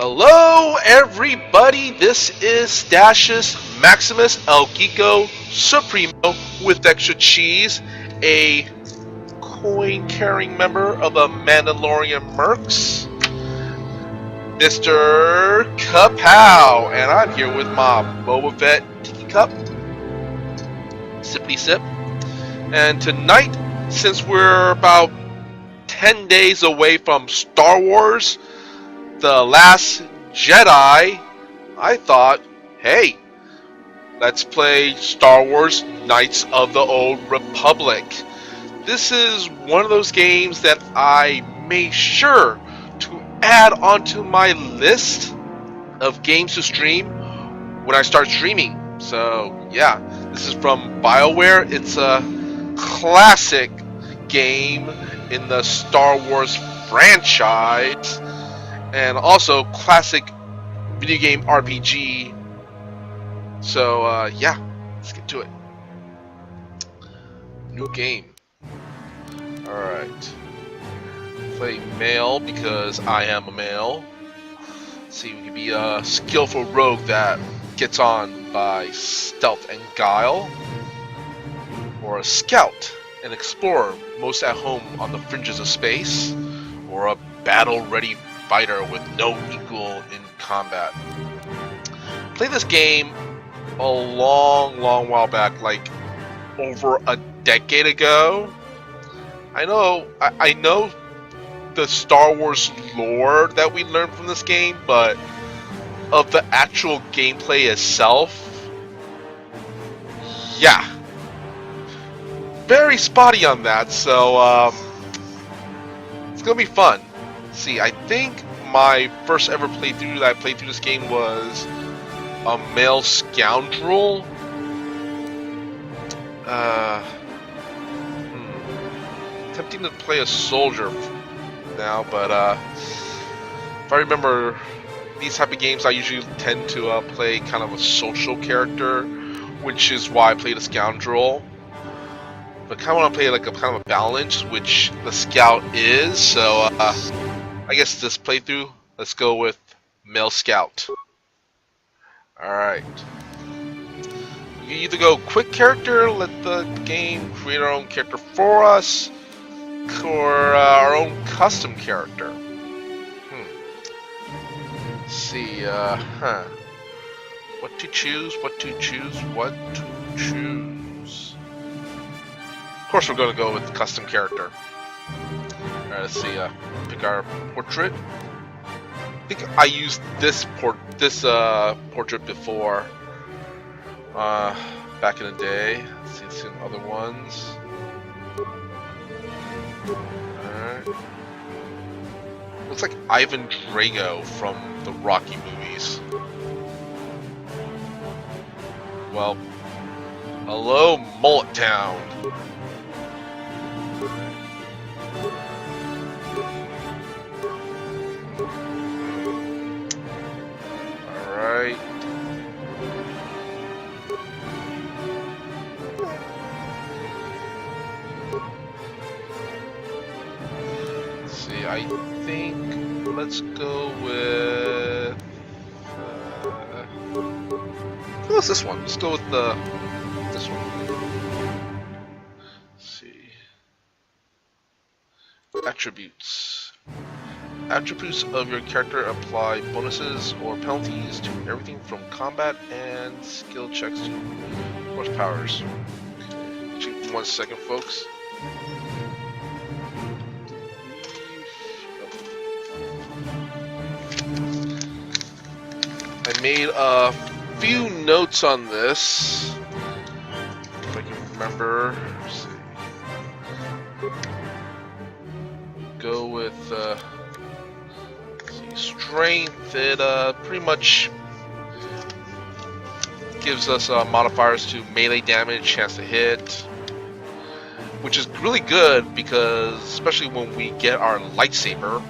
Hello everybody, this is Stasius Maximus El Geeko Supremo with extra cheese, a coin-carrying member of the Mandalorian Mercs, Mr.KaPao, and I'm here with my Boba Fett Tiki Cup, Sippity Sip, and tonight, since we're about 10 days away from Star Wars The Last Jedi, I thought, hey, let's play Star Wars Knights of the Old Republic. This is one of those games that I made sure to add onto my list of games to stream when I start streaming. So yeah, this is from BioWare. It's a classic game in the Star Wars franchise, and also classic video game RPG. So yeah, let's get to it. New game. Alright. Play male because I am a male. Let's see, we can be a skillful rogue that gets on by stealth and guile, or a scout, an explorer most at home on the fringes of space, or a battle-ready fighter with no equal in combat. Played this game a long while back, like over a decade ago. I know the Star Wars lore that we learned from this game, but of the actual gameplay itself, yeah, very spotty on that. So it's gonna be fun. See, I think my first ever playthrough that I played through this game was a male scoundrel. Tempting to play a soldier now, but if I remember, these type of games I usually tend to play kind of a social character, which is why I played a scoundrel. But kind of want to play like a kind of a balance, which the scout is. So I guess this playthrough, let's go with male scout. Alright. You either go quick character, let the game create our own character for us, or our own custom character. Let's see, what to choose. Of course we're going to go with custom character. Alright, let's see, pick our portrait. I think I used this portrait before, back in the day. Let's see some other ones. Alright. Looks like Ivan Drago from the Rocky movies. Well, hello, Mullet Town. Alright. Let's see, I think let's go with what's this one? Let's go with this one. Let's see. Attributes. Attributes of your character apply bonuses or penalties to everything from combat and skill checks to force powers. Okay. 1 second, folks. I made a few notes on this, if I can remember. Let's see. Go with strength. It pretty much gives us modifiers to melee damage, chance to hit, which is really good because especially when we get our lightsaber.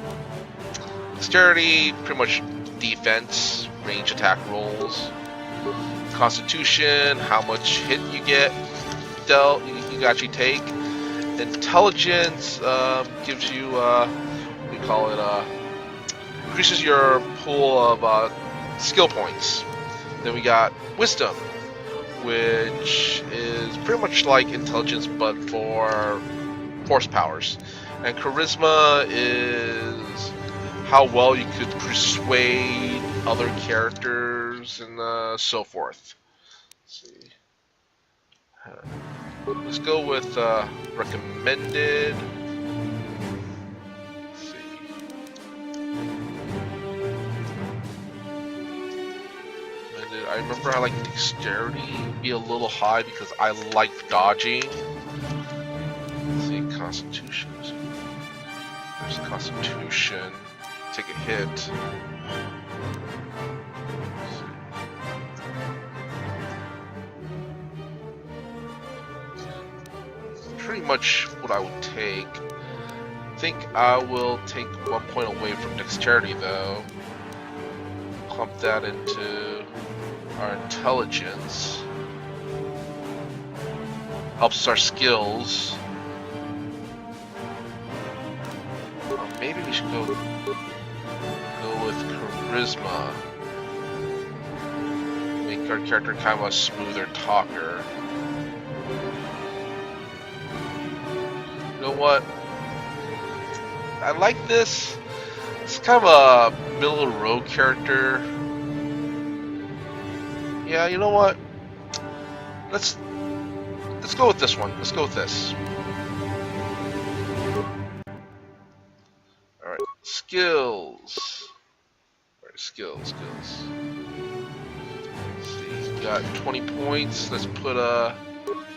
Dexterity, pretty much defense, range attack rolls. Constitution, how much hit you get dealt, you actually take. Intelligence gives you we call it increases your pool of skill points. Then we got wisdom, which is pretty much like intelligence but for force powers. And charisma is how well you could persuade other characters and so forth. Let's see. Let's go with recommended. Let's see. I remember I like dexterity be a little high because I like dodging. Let's see, constitution. There's constitution. Take a hit. Pretty much what I would take. I think I will take 1 point away from dexterity though. Clump that into our intelligence. Helps our skills. Or maybe we should go with charisma. Make our character kind of a smoother talker. You know what? I like this. It's kind of a middle of the road character. Yeah, you know what? Let's go with this one. Let's go with this. All right, skills. All right, skills. Let's see, got 20 points. Let's put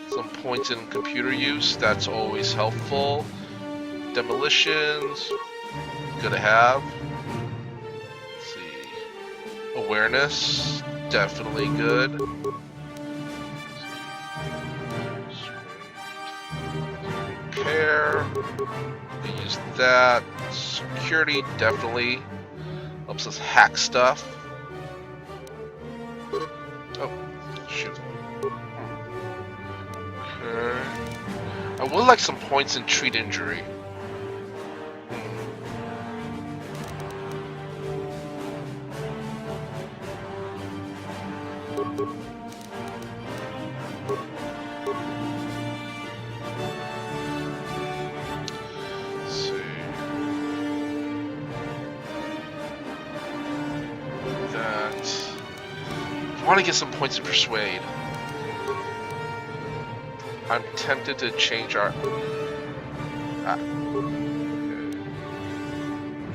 some points in computer use. That's always helpful. Demolitions, good to have. Let's see. Awareness, definitely good. Repair, we use that. Security, definitely helps us hack stuff. Oh, shoot. Okay. I would like some points in treat injury. I want to get some points to persuade. I'm tempted to change our okay.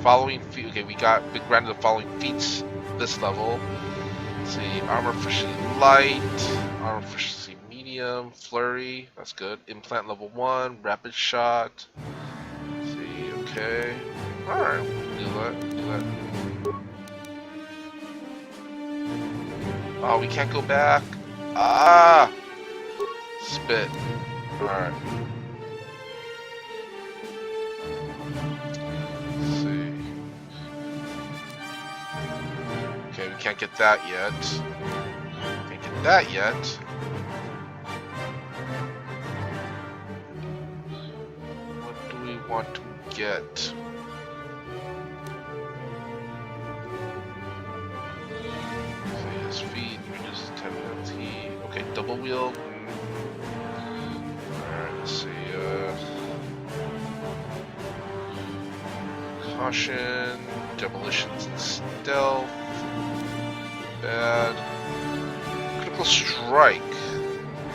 Following feat. Okay, we granted the following feats this level. Let's see, armor proficiency light, armor proficiency medium, flurry. That's good. Implant level 1, rapid shot. Let's see, okay. All right, do that. Oh, we can't go back. Ah! Spit. Alright. Let's see. Okay, we can't get that yet. What do we want to get? Speed, reduces attack penalty. Okay, double wheel. Alright, let's see. Caution, demolitions and stealth. Bad. Critical strike.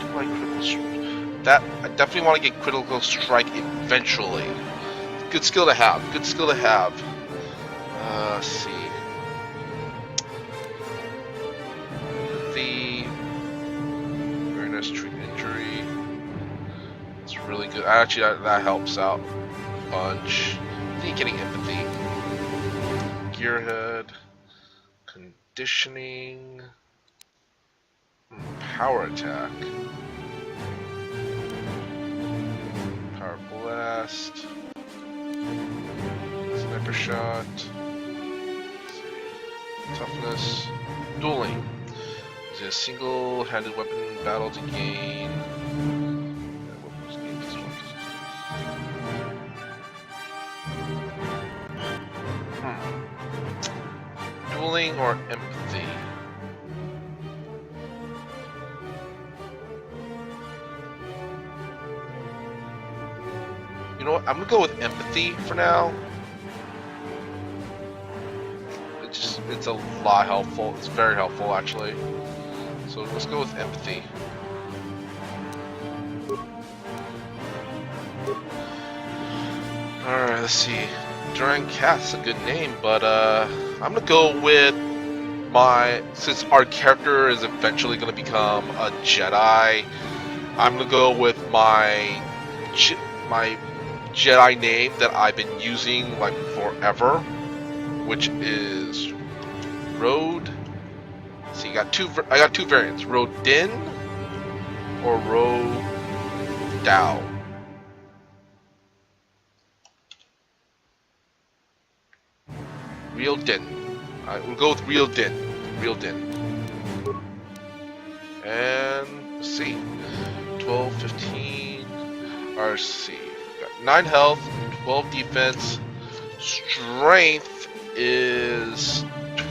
Do I like critical strike? That I definitely want to get critical strike eventually. Good skill to have. Let's see. Treat injury. It's really good. Actually, that helps out a bunch. I think getting empathy. Gearhead. Conditioning. Power attack. Power blast. Sniper shot. Toughness. Dueling. Is a single-handed weapon in battle to gain. training or empathy? You know what? I'm gonna go with empathy for now. It's a lot helpful. It's very helpful actually. So let's go with empathy. Alright, let's see. Duran Cath's a good name, but I'm gonna go with since our character is eventually gonna become a Jedi, I'm gonna go with my Jedi name that I've been using like forever, which is Road. See, I got two variants: Rodin or Rodao. Real Din. Alright, we'll go with Real Din. Real Din. And let's see. 12, 15. Let's see. Got 9 health, 12 defense. Strength is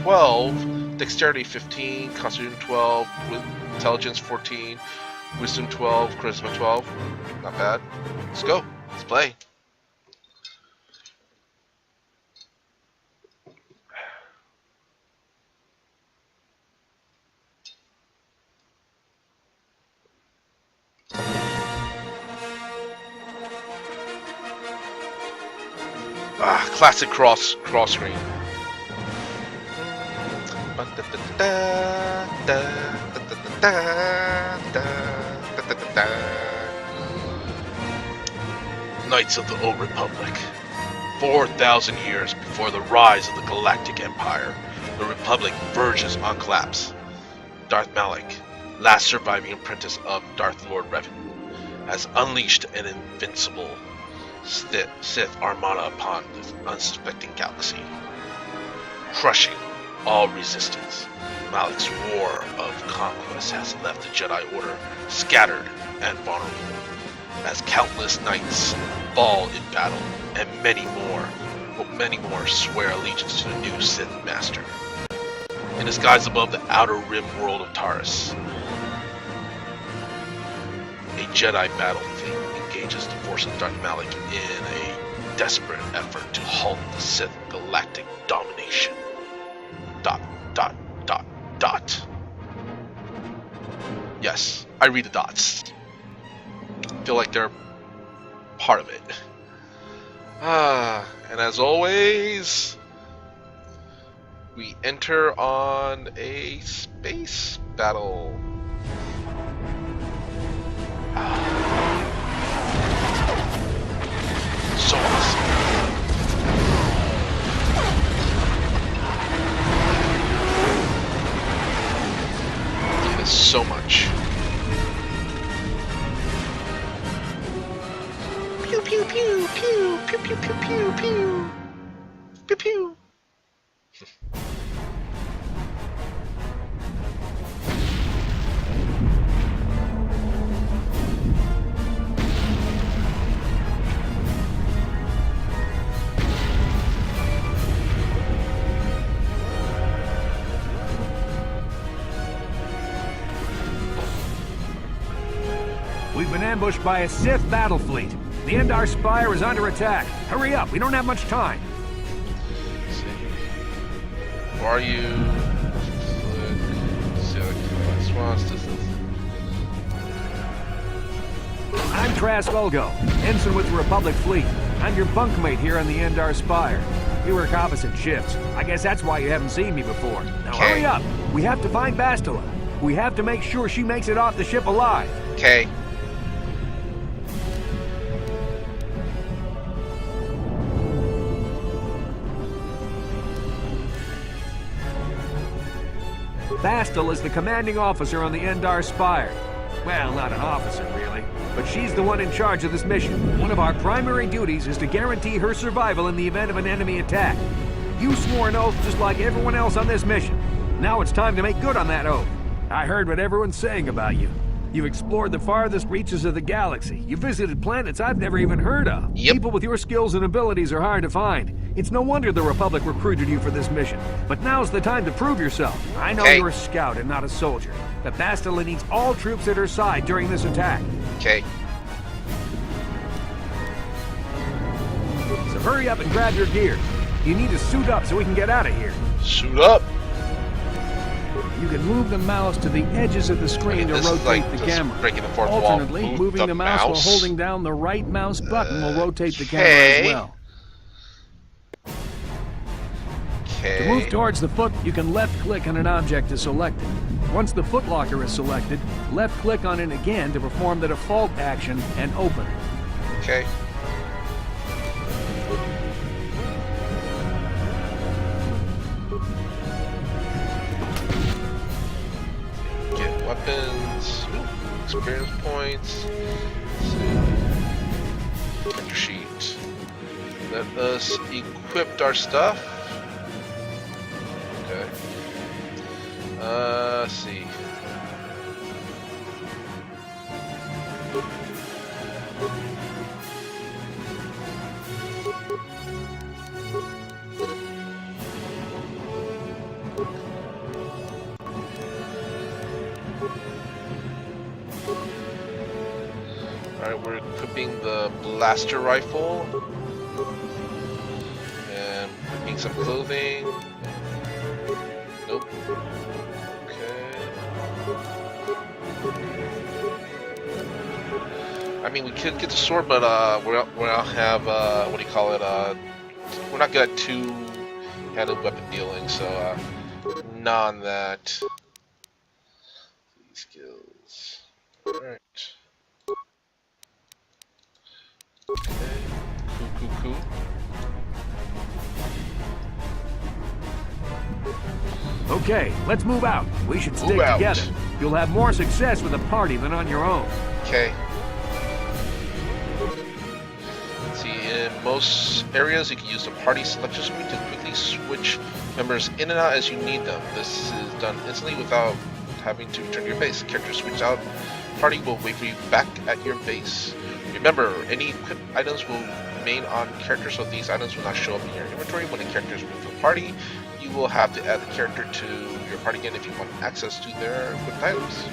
12. Dexterity 15. Constitution 12. With intelligence 14. Wisdom 12. Charisma 12. Not bad. Let's go. Let's play. Classic cross screen. Knights of the Old Republic. 4,000 years before the rise of the Galactic Empire, the Republic verges on collapse. Darth Malak, last surviving apprentice of Darth Lord Revan, has unleashed an invincible Sith armada upon the unsuspecting galaxy, crushing all resistance. Malak's war of conquest has left the Jedi Order scattered and vulnerable, as countless knights fall in battle, and many more swear allegiance to the new Sith Master. In disguise above the outer rim world of Taurus, a Jedi battle fleet engages the forces of Darth Malak in a desperate effort to halt the Sith galactic domination. ... Yes, I read the dots. Feel like they're part of it. And as always, we enter on a space battle. So awesome. It is so much. Pew pew pew pew pew pew pew pew pew pew pew. We've been ambushed by a Sith battle fleet. The Endar Spire is under attack. Hurry up, we don't have much time. Let's see. Who are you? I'm Trask Olgo, ensign with the Republic Fleet. I'm your bunkmate here on the Endar Spire. We work opposite shifts. I guess that's why you haven't seen me before. Now hurry up. We have to find Bastila. We have to make sure she makes it off the ship alive. Okay. Bastila is the commanding officer on the Endar Spire. Well, not an officer, really, but she's the one in charge of this mission. One of our primary duties is to guarantee her survival in the event of an enemy attack. You swore an oath just like everyone else on this mission. Now it's time to make good on that oath. I heard what everyone's saying about you. You've explored the farthest reaches of the galaxy. You visited planets I've never even heard of. Yep. People with your skills and abilities are hard to find. It's no wonder the Republic recruited you for this mission. But now's the time to prove yourself. I know you're a scout and not a soldier. But Bastila needs all troops at her side during this attack. Okay. So hurry up and grab your gear. You need to suit up so we can get out of here. Suit up. You can move the mouse to the edges of the screen to rotate the camera. Breaking the fourth Alternately, wall. moving the mouse while holding down the right mouse button will rotate the camera as well. Okay. To move towards the foot, you can left-click on an object to select it. Once the footlocker is selected, left-click on it again to perform the default action and open it. Okay. Get weapons. Ooh, experience points. Let's see. Character sheet. Let us equip our stuff. Okay. Let's see. Alright, we're equipping the blaster rifle. And equipping some clothing. Nope. Okay. I mean, we could get the sword, but we don't have what do you call it? We're not good at two-handed weapon dealing, so not on that. Skills. All right. Okay. Cool. Okay, let's move out. We should stick together. You'll have more success with a party than on your own. Okay. See, in most areas, you can use the party selection screen to quickly switch members in and out as you need them. This is done instantly without having to return to your base. Characters switch out. Party will wait for you back at your base. Remember, any equipped items will remain on characters, so these items will not show up in your inventory when the characters move to the party. You will have to add the character to your party again if you want access to their equipped items.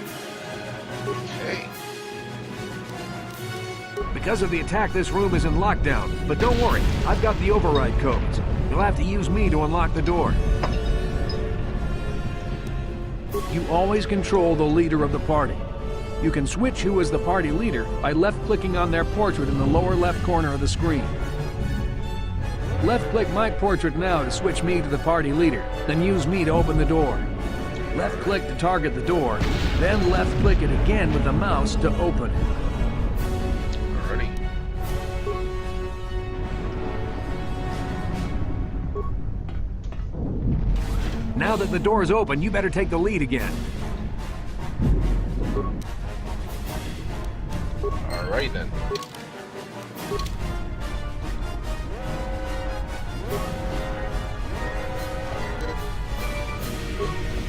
Okay. Because of the attack, this room is in lockdown. But don't worry, I've got the override codes. You'll have to use me to unlock the door. You always control the leader of the party. You can switch who is the party leader by left-clicking on their portrait in the lower left corner of the screen. Left-click my portrait now to switch me to the party leader, then use me to open the door. Left-click to target the door, then left-click it again with the mouse to open it. Alrighty. Now that the door is open, you better take the lead again. Alright then.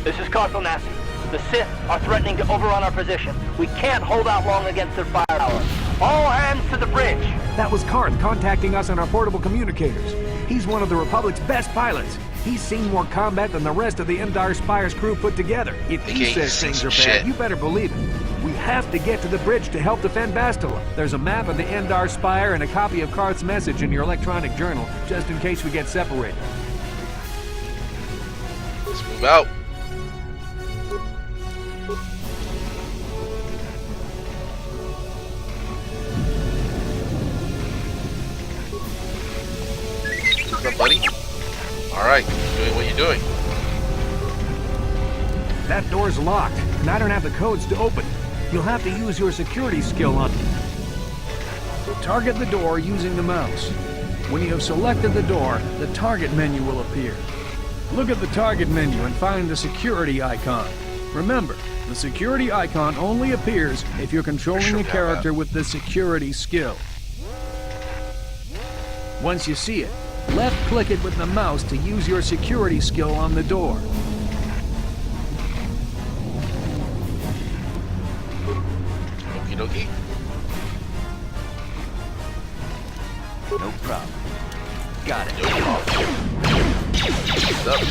This is Carthel Nassi. The Sith are threatening to overrun our position. We can't hold out long against their firepower. All hands to the bridge! That was Karth contacting us on our portable communicators. He's one of the Republic's best pilots. He's seen more combat than the rest of the Endar Spire's crew put together. If he says things are bad, you better believe it. We have to get to the bridge to help defend Bastila. There's a map of the Endar Spire and a copy of Karth's message in your electronic journal, just in case we get separated. Let's move out. What's up, buddy? Alright, doing what you're doing. That door's locked, and I don't have the codes to open it. You'll have to use your security skill on it. Target the door using the mouse. When you have selected the door, the target menu will appear. Look at the target menu and find the security icon. Remember, the security icon only appears if you're controlling a character with the security skill. Once you see it, left-click it with the mouse to use your security skill on the door. dokey. No problem. Got it. No problem. Up.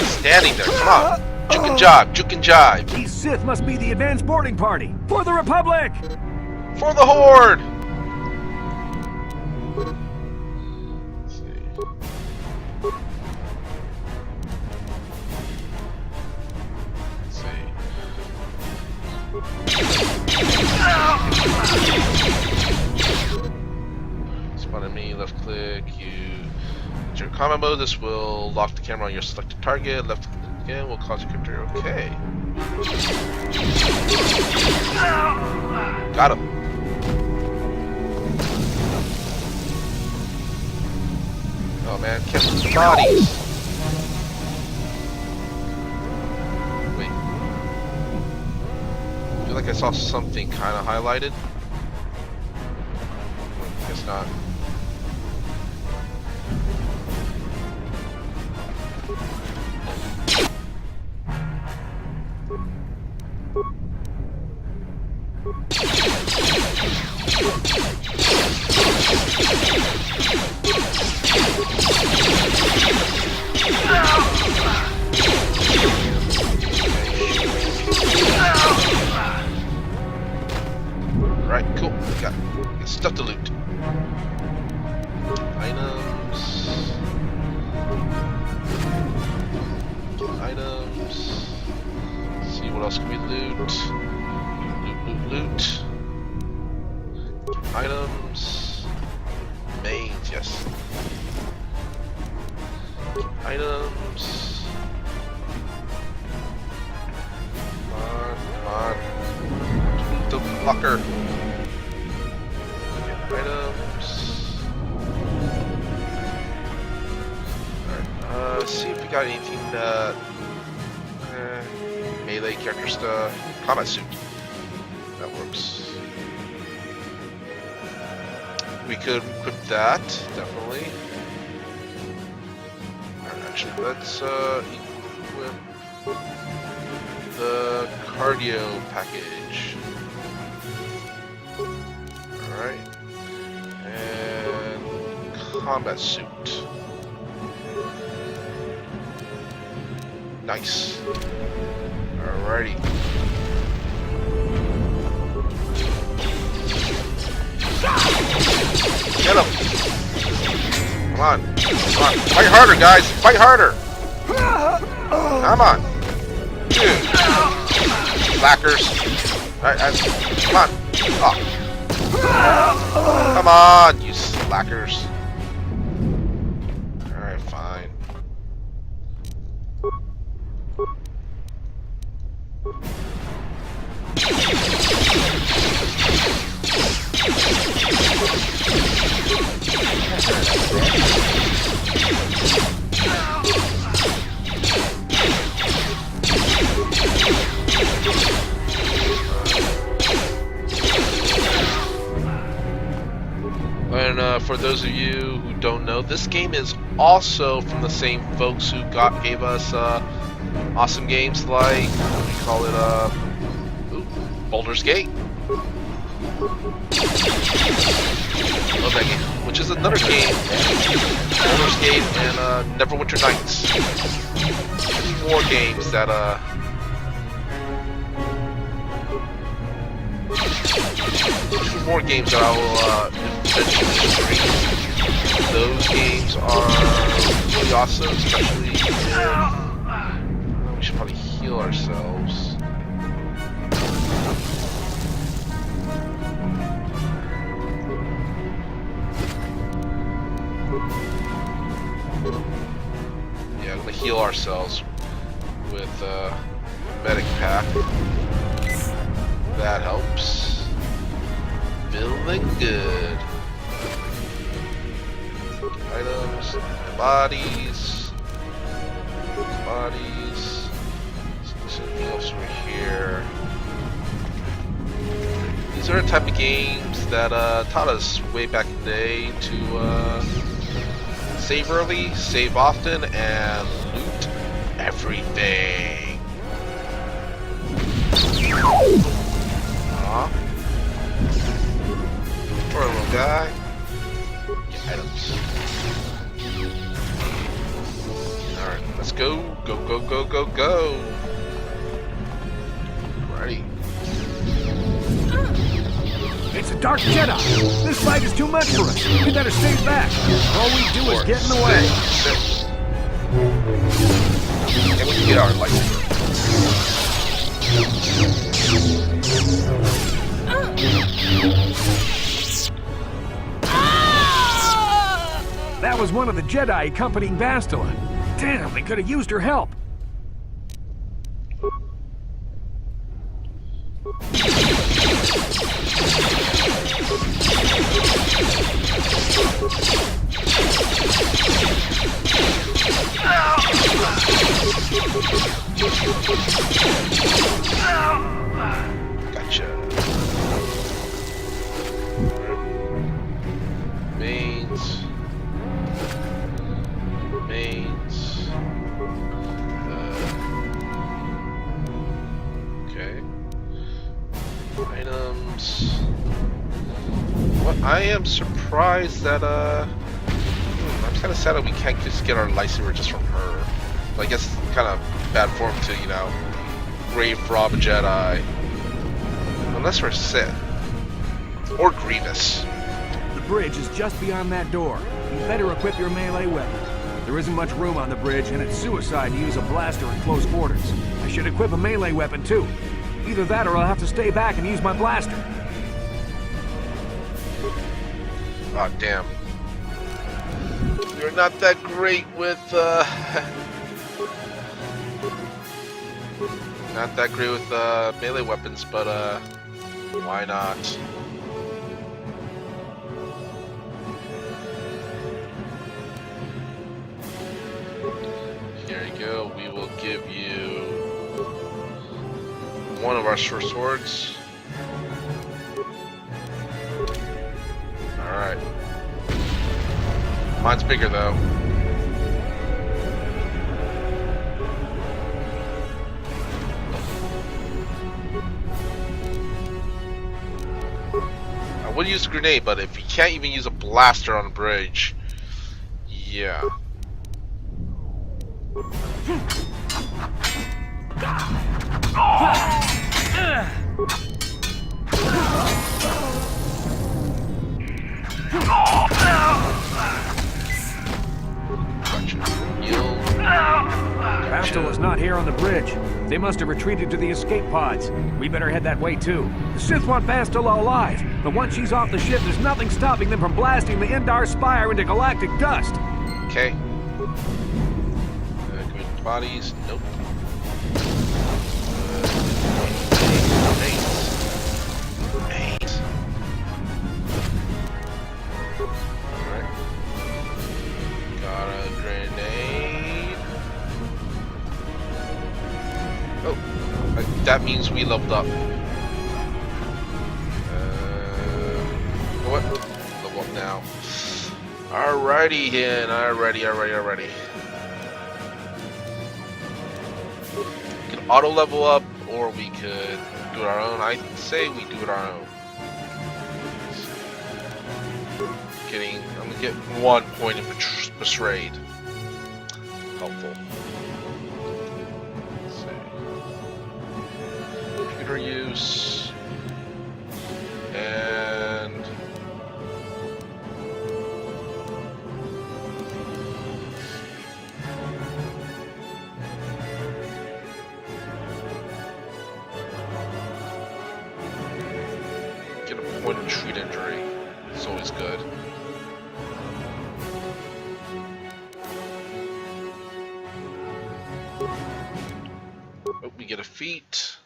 Standing there, come on. Juke and jive, juke and jive. These Sith must be the advanced boarding party for the Republic. For the Horde. Spawn enemy, left click, you enter combat mode. This will lock the camera on your selected target. Left click again will cause your character. Okay. Got him. Oh man, catch the bodies. Wait. I feel like I saw something kind of highlighted. Guess not. Right, cool. Got stuff to loot. Items. Let's see what else can we loot. Loot. Items. Mains, yes. Items. Come on. The fucker. Items. Alright, let's see if we got anything that melee character stuff. Combat suit. That works. We could equip that, definitely. Alright, actually, let's equip the cardio package. Alright. And combat suit. Nice. Alrighty. Get him! Come on. Come on. Fight harder, guys! Fight harder! Come on. Dude. Slackers. Alright, come on. Oh. Come on, you slackers. Alright, fine. And for those of you who don't know, this game is also from the same folks who gave us awesome games like, what do we call it, Baldur's Gate. Love that game, which is another game, Baldur's Gate and Neverwinter Nights. More games that more games that I will eventually stream. Those games are really awesome, especially we should probably heal ourselves. Yeah, I'm gonna heal ourselves with medic pack. That helps. Feeling good. Items, bodies. Something else over here. These are the type of games that taught us way back in the day to save early, save often, and loot everything. Aw. Poor little guy. Get items. Alright, let's go. Go, go, go, go, go. Ready. It's a dark Jedi. This fight is too much for us. We better stay back. All we do is get in the way. And we can get our lightsaber. That was one of the Jedi accompanying Bastila. Damn, they could have used her help. Gotcha. Mains. Okay. Items. What I am surprised that I'm kind of sad that we can't just get our lightsaber just from her. I guess it's kind of bad form to, you know, grave rob a Jedi. Unless we're Sith. Or Grievous. The bridge is just beyond that door. You better equip your melee weapon. There isn't much room on the bridge, and it's suicide to use a blaster in close quarters. I should equip a melee weapon, too. Either that or I'll have to stay back and use my blaster. Aw, damn. You're not that great with, not that great with, melee weapons, but, why not? Here you go. We will give you one of our short swords. Alright. Mine's bigger though. I would use a grenade, but if you can't even use a blaster on a bridge, yeah. Bastila's not here on the bridge. They must have retreated to the escape pods. We better head that way too. The Sith want Bastila alive, but once she's off the ship, there's nothing stopping them from blasting the Endar Spire into galactic dust. Okay. Green bodies. Nope. Maze. Alright. Got a grenade. Oh, that means we leveled up. What? Level up now. Alrighty then. Alrighty. We can auto level up, or we could do it our own. I say we do it our own. I'm gonna get 1 point in Betrayed. Helpful. Let's see. Computer use. And get a point of treat injury. It's always good. Oh, we get a feat.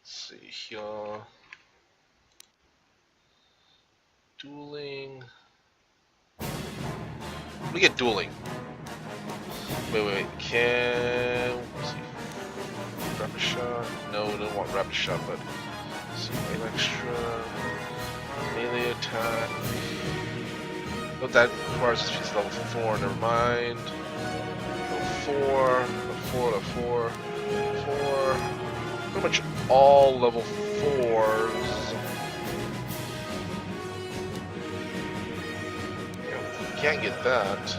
Let's see here. Dueling. We get dueling. Wait. Can let's see. Rapid shot. No, we don't want rapid shot, but let's see. Aim extra. Melee attack. Oh, that requires us to use level 4. Never mind. Level 4. pretty much all level 4s. Can't get that.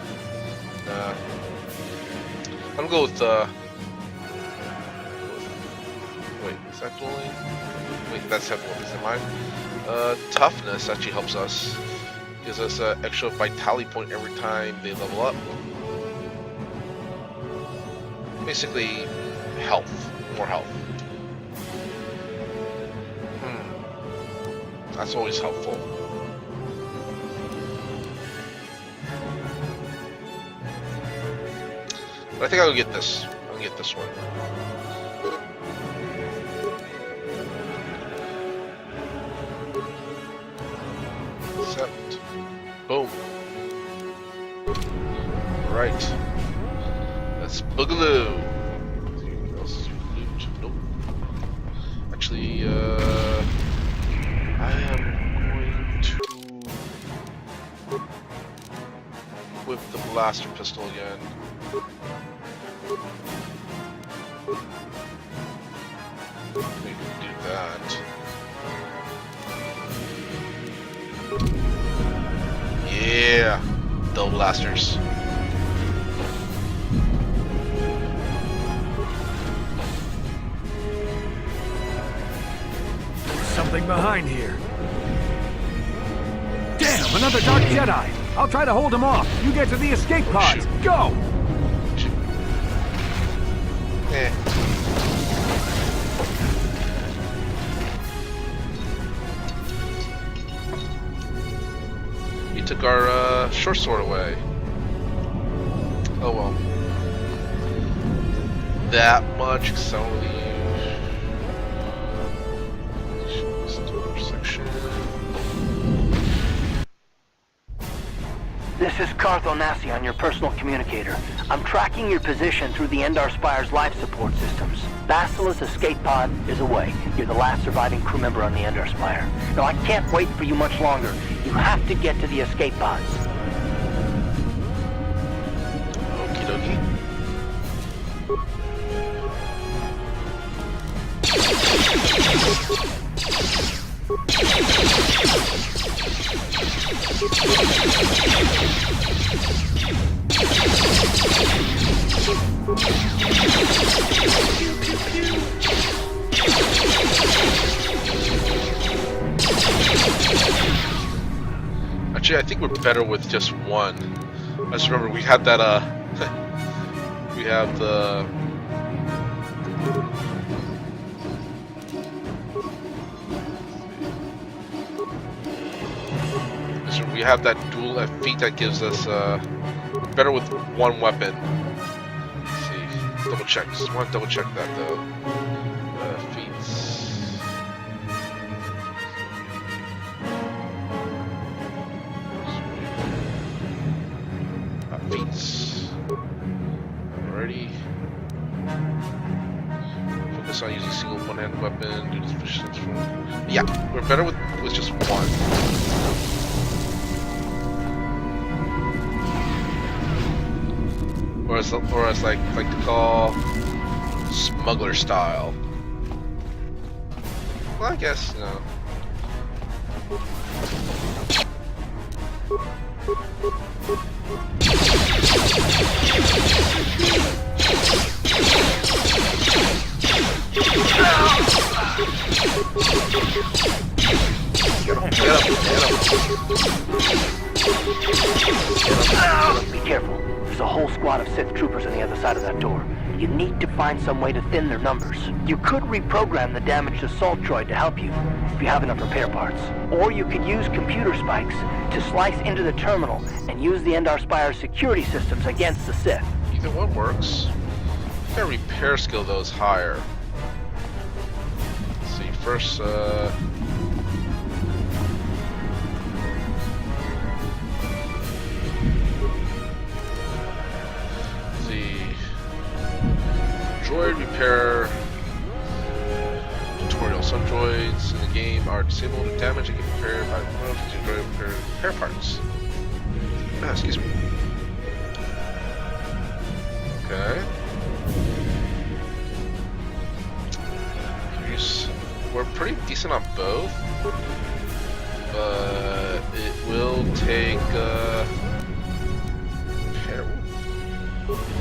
I'm gonna go with wait, is that dueling? Wait, that's heavily, is it mine? Toughness actually helps us. Gives us an extra vitality point every time they level up. Basically, health. More health. That's always helpful. But I think I'll get this. I'll get this one. Accept. Boom. Right. Let's boogaloo. Anything else? Loot? Nope. Actually, I am going to whip the blaster pistol again. Maybe do that. Yeah, double blasters. There's something behind here. Damn, another Dark Jedi! I'll try to hold him off. You get to the escape pods. Go! Eh. He took our short sword away. Oh well. That much accelerating. Section. This is Cartho Nassi on your personal communicator. I'm tracking your position through the Endar Spire's life support systems. Basila's escape pod is away. You're the last surviving crew member on the Endar Spire. Now, I can't wait for you much longer. You have to get to the escape pods. Okie dokie. Actually, I think we're better with just one. I just remember we had that, we have the... We have that dual feat that gives us, better with one weapon. Let's see, double check, just want to double check that though. Feats. Feats. Alrighty. Focus on using single one-hand weapon. Do this positions from. Yeah, we're better with just one. Or as like to call smuggler style. Well, I guess no. Get him, get him. Be careful. There's a whole squad of Sith troopers on the other side of that door. You need to find some way to thin their numbers. You could reprogram the damaged assault droid to help you, if you have enough repair parts. Or you could use computer spikes to slice into the terminal and use the Endar Spire's security systems against the Sith. Either one works. Their repair skill though is higher. Let's see, first droid repair tutorial. Some droids in the game are disabled or damaged and get repaired by droid repair parts. Excuse me. Okay. we're pretty decent on both. But it will take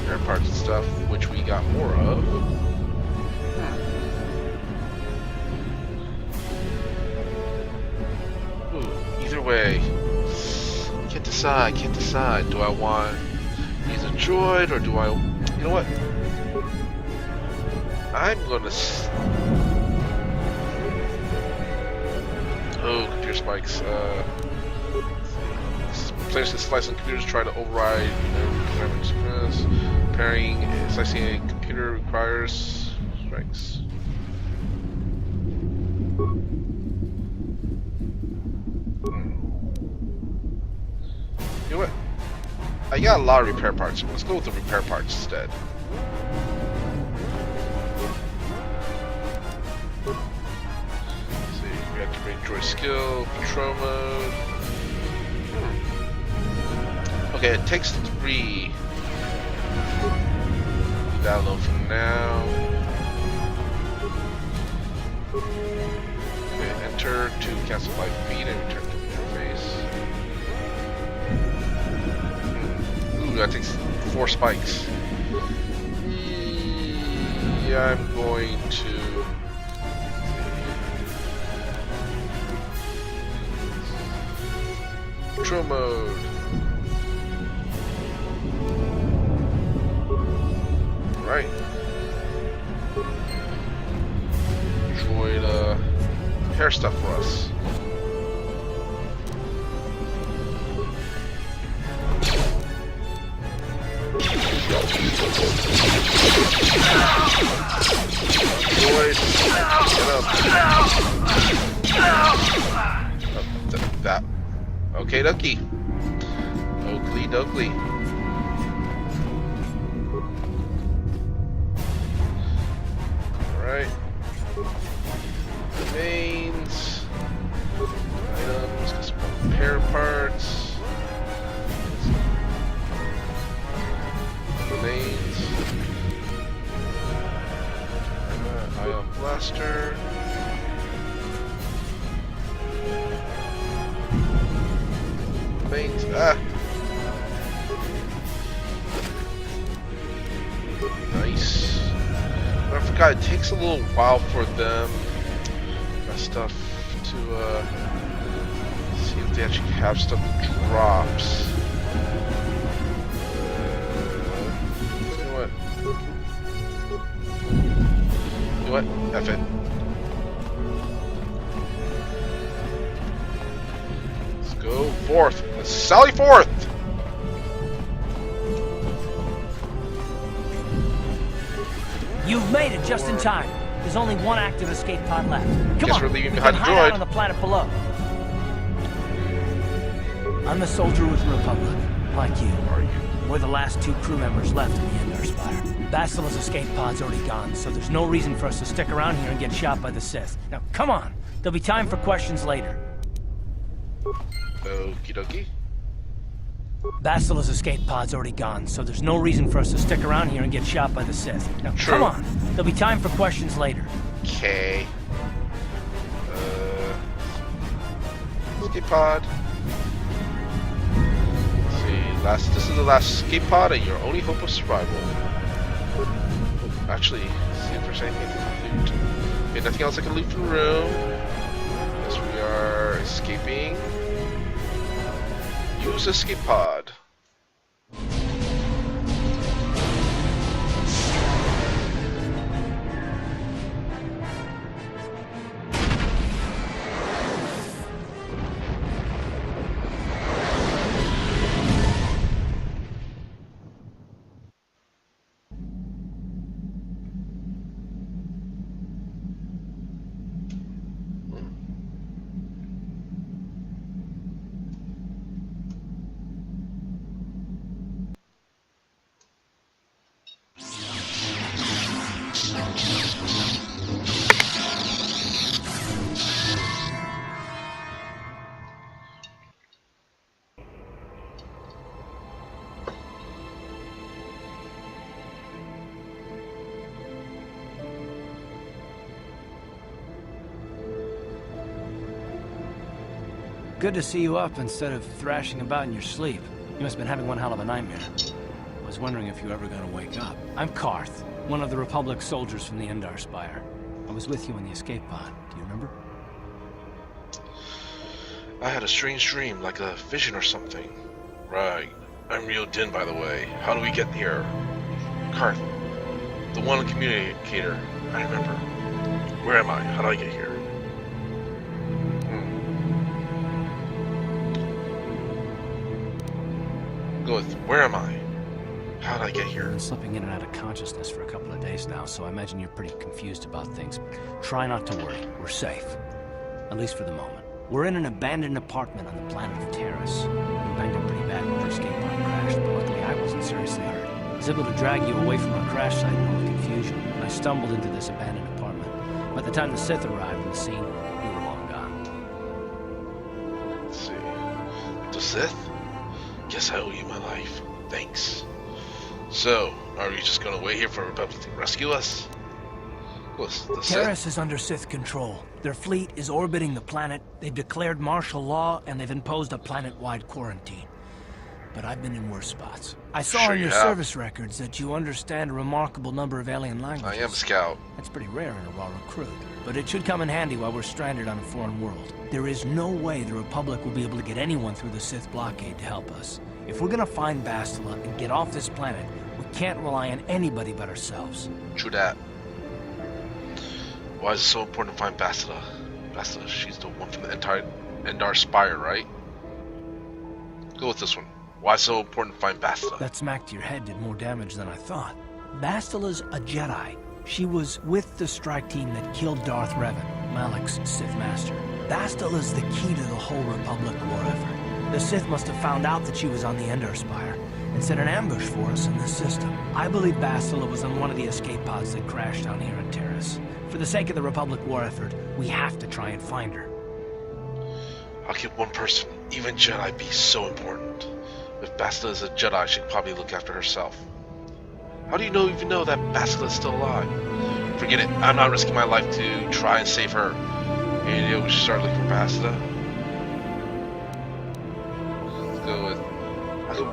air parts and stuff, which we got more of. Ooh, either way, can't decide. Do I want to use a droid, or do I? You know what? I'm gonna. Oh, computer spikes. Players can slice on computers, try to override programming express. Pairing slicing a computer requires strikes. You know what? I got a lot of repair parts. Let's go with the repair parts instead. Let's see, we activate droid skill, patrol mode. Okay, it takes 3. That alone for now. Okay, enter to cancel by feed and return to interface. Ooh, that takes 4 spikes. Yeah, I'm going to. Control mode. Right. Droid repair stuff for us. Droid, get up. That. Okay, dokie. Oakley dokley. Alright. Remains. Items, custom repair parts. Remains. Ion blaster. Remains. Nice. I forgot, it takes a little while for them stuff to see if they actually have stuff that drops. You know what? You know what? F it. Let's go forth. Let's sally forth! You've made it just in time. There's only one active escape pod left. Come on, we're leaving we behind can the hide out droid. on the planet below. I'm a soldier with the Republic, like you. Are you? We're the last 2 crew members left in the Endar Spire. Basila's escape pod's already gone, so there's no reason for us to stick around here and get shot by the Sith. Now, come on. There'll be time for questions later. Okie dokie. Basila's escape pod's already gone, so there's no reason for us to stick around here and get shot by the Sith. Now, True. come on. There'll be time for questions later. Okay. Escape pod. Let's see. This is the last escape pod and your only hope of survival. Actually, see if there's anything I can loot. Okay, nothing else I can loot from the room. Yes, we are escaping. Use escape pod. Good to see you up instead of thrashing about in your sleep. You must have been having one hell of a nightmare. I was wondering if you were ever going to wake up. I'm Karth, one of the Republic soldiers from the Endar Spire. I was with you in the escape pod. Do you remember? I had a strange dream, like a vision or something. Right. I'm Rio Din, by the way. How do we get here? Karth, the one communicator. I remember. Where am I? How do I get here? Go with, where am I? How did I get here? I've been slipping in and out of consciousness for a couple of days now, so I imagine you're pretty confused about things. Try not to worry. We're safe. At least for the moment. We're in an abandoned apartment on the planet of Terrace. We banged up pretty bad when our escape pod crashed, but luckily I wasn't seriously hurt. I was able to drag you away from our crash site in all the confusion, and I stumbled into this abandoned apartment. By the time the Sith arrived on the scene, you were long gone. Let's see. The Sith? Guess I owe you my life. Thanks. So, are we just gonna wait here for Republic to rescue us? What's the Terrace is under Sith control. Their fleet is orbiting the planet, they've declared martial law, and they've imposed a planet-wide quarantine. But I've been in worse spots. I saw in your service records that you understand a remarkable number of alien languages. I am a scout. That's pretty rare in a raw recruit. But it should come in handy while we're stranded on a foreign world. There is no way the Republic will be able to get anyone through the Sith blockade to help us. If we're gonna find Bastila and get off this planet, we can't rely on anybody but ourselves. True that. Why is it so important to find Bastila? Bastila, she's the one from the Endar Spire, right? Go with this one. Why so important to find Bastila? That smack to your head did more damage than I thought. Bastila's a Jedi. She was with the strike team that killed Darth Revan, Malak's Sith master. Bastila's the key to the whole Republic war effort. The Sith must have found out that she was on the Endar Spire and set an ambush for us in this system. I believe Bastila was on one of the escape pods that crashed down here on Terrace. For the sake of the Republic war effort, we have to try and find her. How can one person, even Jedi, be so important? If Bastila is a Jedi, she could probably look after herself. How do you even know that Bastila is still alive? Forget it. I'm not risking my life to try and save her. And we should start looking for Bastila. Let's go with...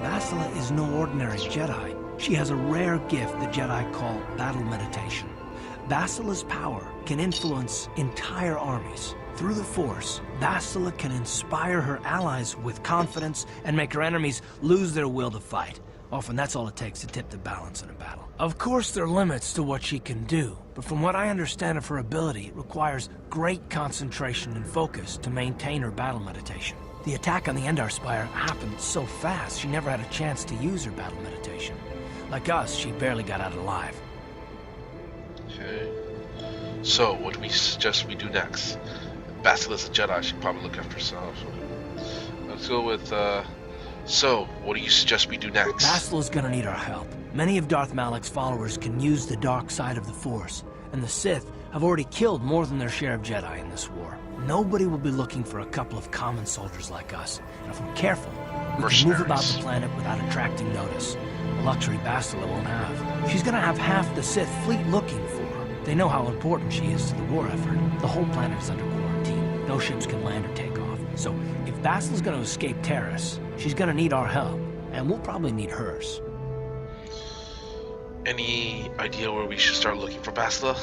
Bastila is no ordinary Jedi. She has a rare gift the Jedi call battle meditation. Bastila's power can influence entire armies. Through the Force, Bastila can inspire her allies with confidence and make her enemies lose their will to fight. Often that's all it takes to tip the balance in a battle. Of course there are limits to what she can do, but from what I understand of her ability, it requires great concentration and focus to maintain her battle meditation. The attack on the Endar Spire happened so fast, she never had a chance to use her battle meditation. Like us, she barely got out alive. Okay. So, what do we suggest we do next? Bastila's a Jedi, she should probably look after herself. Let's go with, so, what do you suggest we do next? Bastila's gonna need our help. Many of Darth Malak's followers can use the dark side of the Force, and the Sith have already killed more than their share of Jedi in this war. Nobody will be looking for a couple of common soldiers like us, and if we're careful, we can move about the planet without attracting notice. A luxury Bastila won't have. She's gonna have half the Sith fleet looking for her. They know how important she is to the war effort. The whole planet is under quarantine. No ships can land or take off. So, if Bastila's gonna escape Terrace, she's gonna need our help, and we'll probably need hers. Any idea where we should start looking for Bastila?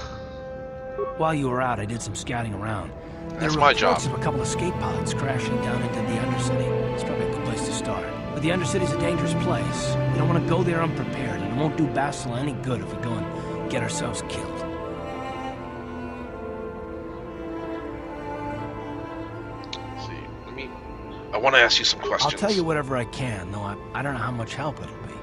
While you were out, I did some scouting around. That's my job. There were reports of a couple of escape pods crashing down into the Undercity. It's probably a good place to start. But the Undercity's a dangerous place. We don't want to go there unprepared, and it won't do Bastila any good if we go and get ourselves killed. I want to ask you some questions. I'll tell you whatever I can, though I don't know how much help it'll be.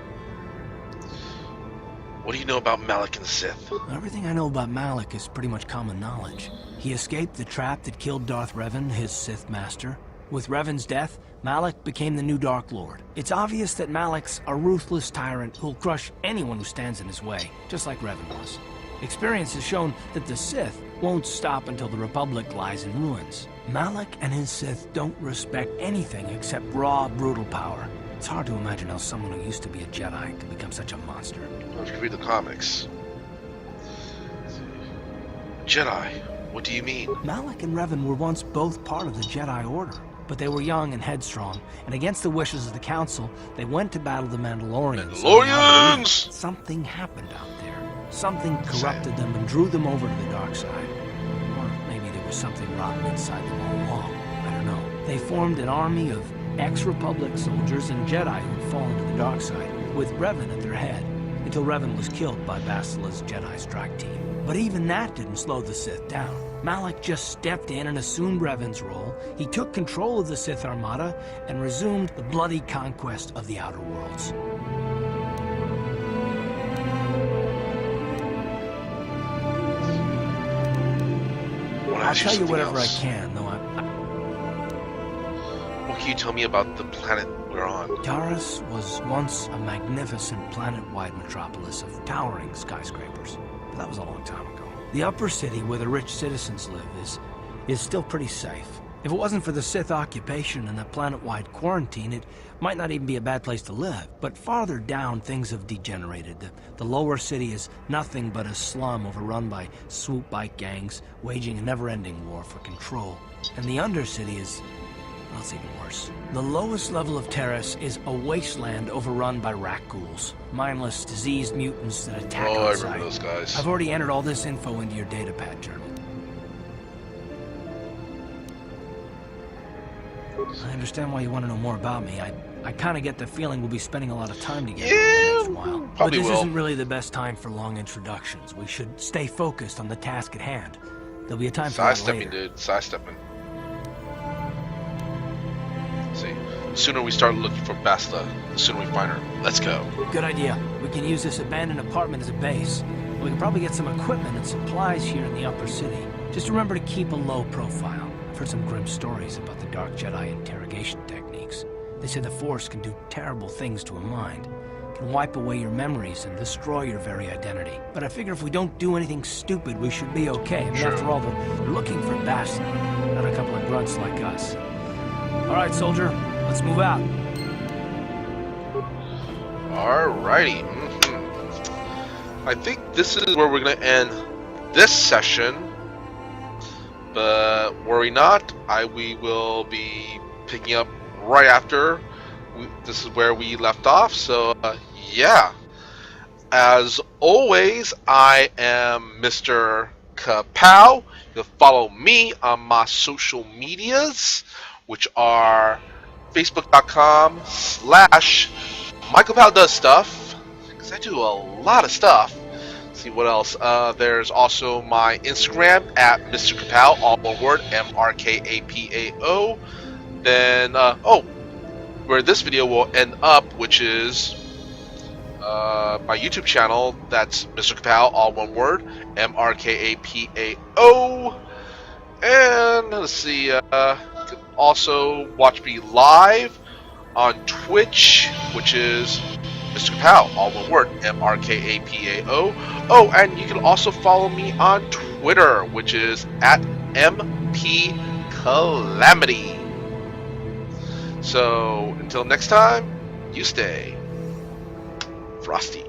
What do you know about Malak and the Sith? Everything I know about Malak is pretty much common knowledge. He escaped the trap that killed Darth Revan, his Sith master. With Revan's death, Malak became the new Dark Lord. It's obvious that Malak's a ruthless tyrant who'll crush anyone who stands in his way, just like Revan was. Experience has shown that the Sith won't stop until the Republic lies in ruins. Malak and his Sith don't respect anything except raw, brutal power. It's hard to imagine how someone who used to be a Jedi could become such a monster. Well, if you read the comics. Jedi? What do you mean? Malak and Revan were once both part of the Jedi Order. but they were young and headstrong, and against the wishes of the Council, they went to battle the Mandalorians. Mandalorians! Something happened out there. Something corrupted them and drew them over to the dark side. Or maybe there was something rotten inside them all along. I don't know. They formed an army of ex-Republic soldiers and Jedi who had fallen to the dark side, with Revan at their head, until Revan was killed by Basila's Jedi strike team. But even that didn't slow the Sith down. Malak just stepped in and assumed Revan's role. He took control of the Sith armada and resumed the bloody conquest of the Outer Worlds. I'll tell you whatever I can, though What can you tell me about the planet we're on? Taris was once a magnificent planet-wide metropolis of towering skyscrapers. But that was a long time ago. The upper city where the rich citizens live is still pretty safe. If it wasn't for the Sith occupation and the planet-wide quarantine, it might not even be a bad place to live. But farther down, things have degenerated. The lower city is nothing but a slum overrun by swoop bike gangs, waging a never-ending war for control. And the undercity is... well, it's even worse. The lowest level of Taris is a wasteland overrun by rat ghouls. Mindless, diseased mutants that attack on I sight. remember those guys. I've already entered all this info into your datapad journal. I understand why you want to know more about me. I kind of get the feeling we'll be spending a lot of time together in the next while. But this isn't really the best time for long introductions. We should stay focused on the task at hand. There'll be a time for that later. Sidestepping, dude. Sidestepping. See, the sooner we start looking for Basta, the sooner we find her. Let's go. Good idea. We can use this abandoned apartment as a base. We can probably get some equipment and supplies here in the upper city. Just remember to keep a low profile. I've heard some grim stories about the Dark Jedi interrogation techniques. They say the Force can do terrible things to a mind. It can wipe away your memories and destroy your very identity. But I figure if we don't do anything stupid, we should be okay. I mean, after all, they're looking for Basta, not a couple of grunts like us. All right, soldier, let's move out. Alrighty. I think this is where we're going to end this session. But worry not, we will be picking up right after. This is where we left off. So, yeah. As always, I am MrKaPao. You can follow me on my social medias, which are facebook.com/MrKaPao does stuff, because I do a lot of stuff. Let's see what else. There's also my Instagram at MrKaPao, all one word, MrKaPao. Then, where this video will end up, which is my YouTube channel, that's MrKaPao, all one word, MrKaPao. And let's see, you can also watch me live on Twitch, which is MrKaPao, all one word, MrKaPao. Oh, and you can also follow me on Twitter, which is at MPCalamity. So, until next time, you stay frosty.